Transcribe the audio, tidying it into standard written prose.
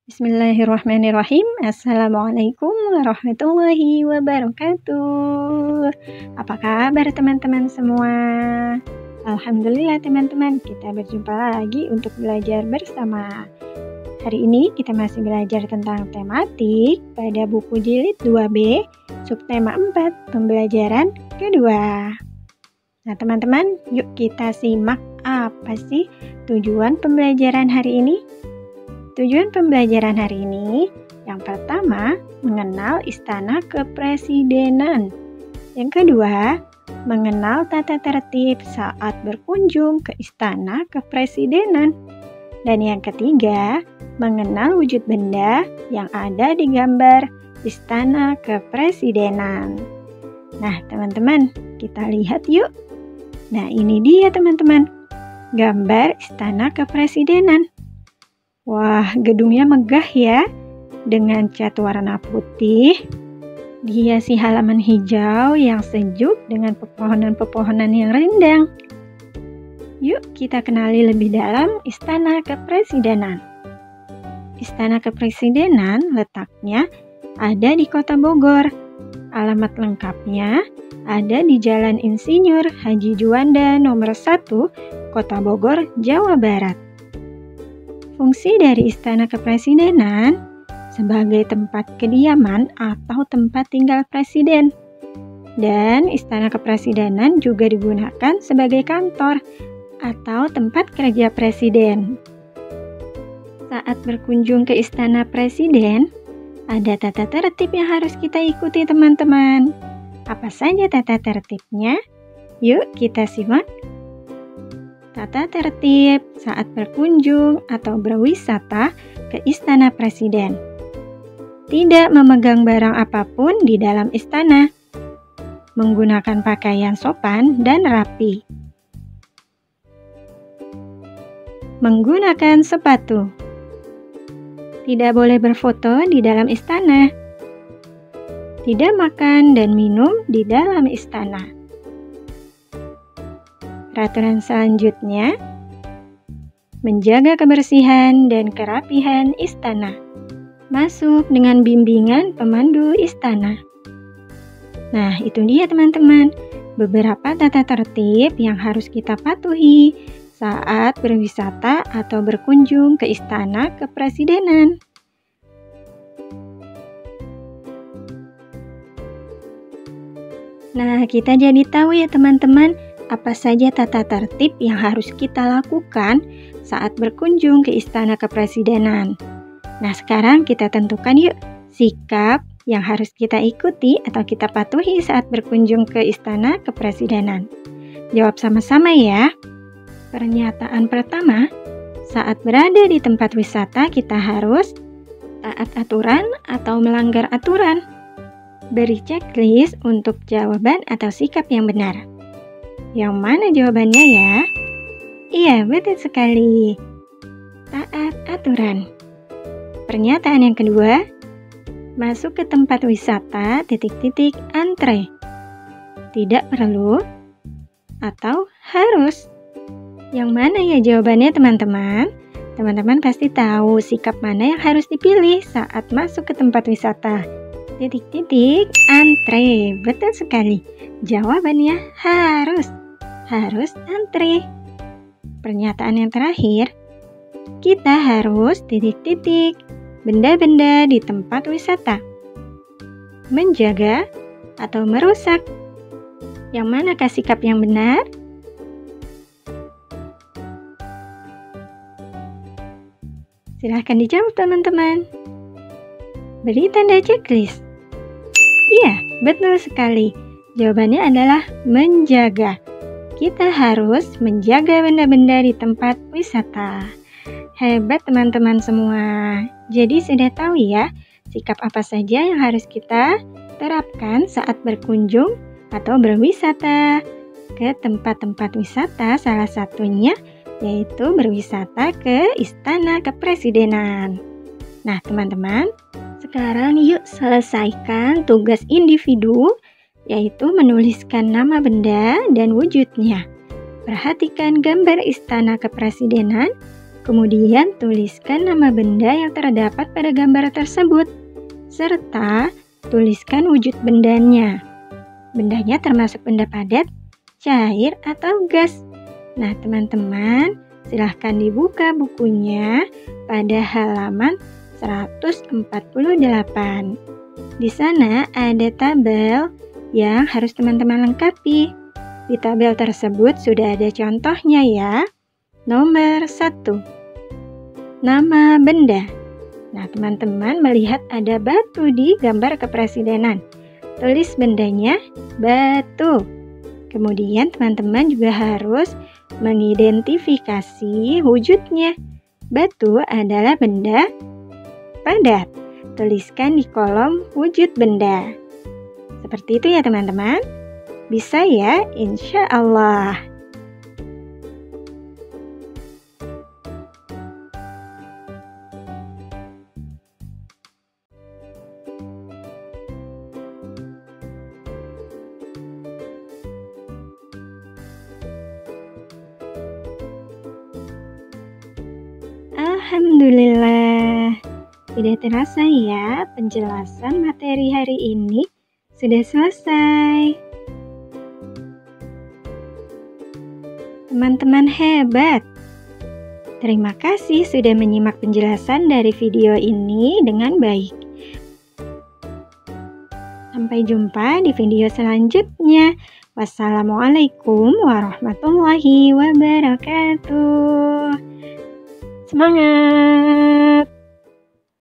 Bismillahirrahmanirrahim. Assalamualaikum warahmatullahi wabarakatuh. Apa kabar teman-teman semua? Alhamdulillah teman-teman, kita berjumpa lagi untuk belajar bersama. Hari ini kita masih belajar tentang tematik pada buku jilid 2B, subtema 4, pembelajaran kedua. Nah teman-teman, yuk kita simak apa sih tujuan pembelajaran hari ini? Tujuan pembelajaran hari ini, yang pertama, mengenal Istana Kepresidenan. Yang kedua, mengenal tata tertib saat berkunjung ke Istana Kepresidenan. Dan yang ketiga, mengenal wujud benda yang ada di gambar Istana Kepresidenan. Nah, teman-teman, kita lihat yuk. Nah, ini dia teman-teman, gambar Istana Kepresidenan. Wah, gedungnya megah ya, dengan cat warna putih, dihiasi halaman hijau yang sejuk dengan pepohonan-pepohonan yang rindang. Yuk kita kenali lebih dalam Istana Kepresidenan. Istana Kepresidenan letaknya ada di Kota Bogor. Alamat lengkapnya ada di Jalan Insinyur Haji Juanda nomor 1, Kota Bogor, Jawa Barat. Fungsi dari Istana Kepresidenan sebagai tempat kediaman atau tempat tinggal presiden. Dan Istana Kepresidenan juga digunakan sebagai kantor atau tempat kerja presiden. Saat berkunjung ke Istana Presiden, ada tata tertib yang harus kita ikuti teman-teman. Apa saja tata tertibnya? Yuk kita simak. Tata tertib saat berkunjung atau berwisata ke Istana Presiden. Tidak memegang barang apapun di dalam istana. Menggunakan pakaian sopan dan rapi. Menggunakan sepatu. Tidak boleh berfoto di dalam istana. Tidak makan dan minum di dalam istana. Peraturan selanjutnya, menjaga kebersihan dan kerapihan istana. Masuk dengan bimbingan pemandu istana. Nah, itu dia teman-teman, beberapa tata tertib yang harus kita patuhi saat berwisata atau berkunjung ke Istana Kepresidenan. Nah, kita jadi tahu ya teman-teman, apa saja tata tertib yang harus kita lakukan saat berkunjung ke Istana Kepresidenan. Nah, sekarang kita tentukan yuk sikap yang harus kita ikuti atau kita patuhi saat berkunjung ke Istana Kepresidenan. Jawab sama-sama ya. Pernyataan pertama, saat berada di tempat wisata kita harus taat aturan atau melanggar aturan. Beri checklist untuk jawaban atau sikap yang benar. Yang mana jawabannya ya? Iya, betul sekali. Taat aturan. Pernyataan yang kedua, masuk ke tempat wisata ... antre. Tidak perlu atau harus. Yang mana ya jawabannya teman-teman? Teman-teman pasti tahu sikap mana yang harus dipilih saat masuk ke tempat wisata. ... antre. Betul sekali. Jawabannya harus antre. Pernyataan yang terakhir, kita harus ... benda-benda di tempat wisata. Menjaga atau merusak. Yang manakah sikap yang benar? Silahkan dijawab teman-teman. Beri tanda checklist. Iya, betul sekali. Jawabannya adalah menjaga. Kita harus menjaga benda-benda di tempat wisata. Hebat teman-teman semua. Jadi sudah tahu ya, sikap apa saja yang harus kita terapkan saat berkunjung atau berwisata ke tempat-tempat wisata. Salah satunya yaitu berwisata ke Istana Kepresidenan. Nah teman-teman, sekarang yuk selesaikan tugas individu, yaitu menuliskan nama benda dan wujudnya. Perhatikan gambar Istana Kepresidenan, Kemudian tuliskan nama benda yang terdapat pada gambar tersebut, serta tuliskan wujud bendanya. Bendanya termasuk benda padat, cair, atau gas. Nah, teman-teman, silahkan dibuka bukunya pada halaman 148. Di sana ada tabel yang harus teman-teman lengkapi. Di tabel tersebut sudah ada contohnya ya. Nomor 1. Nama benda. Nah, teman-teman melihat ada batu di gambar kepresidenan. Tulis bendanya batu. Kemudian teman-teman juga harus mengidentifikasi wujudnya. Batu adalah benda padat. Tuliskan di kolom wujud benda. Seperti itu ya teman-teman. Bisa ya, insya Allah. Alhamdulillah, tidak terasa ya penjelasan materi hari ini sudah selesai. Teman-teman hebat. Terima kasih sudah menyimak penjelasan dari video ini dengan baik. Sampai jumpa di video selanjutnya. Wassalamualaikum warahmatullahi wabarakatuh. Semangat!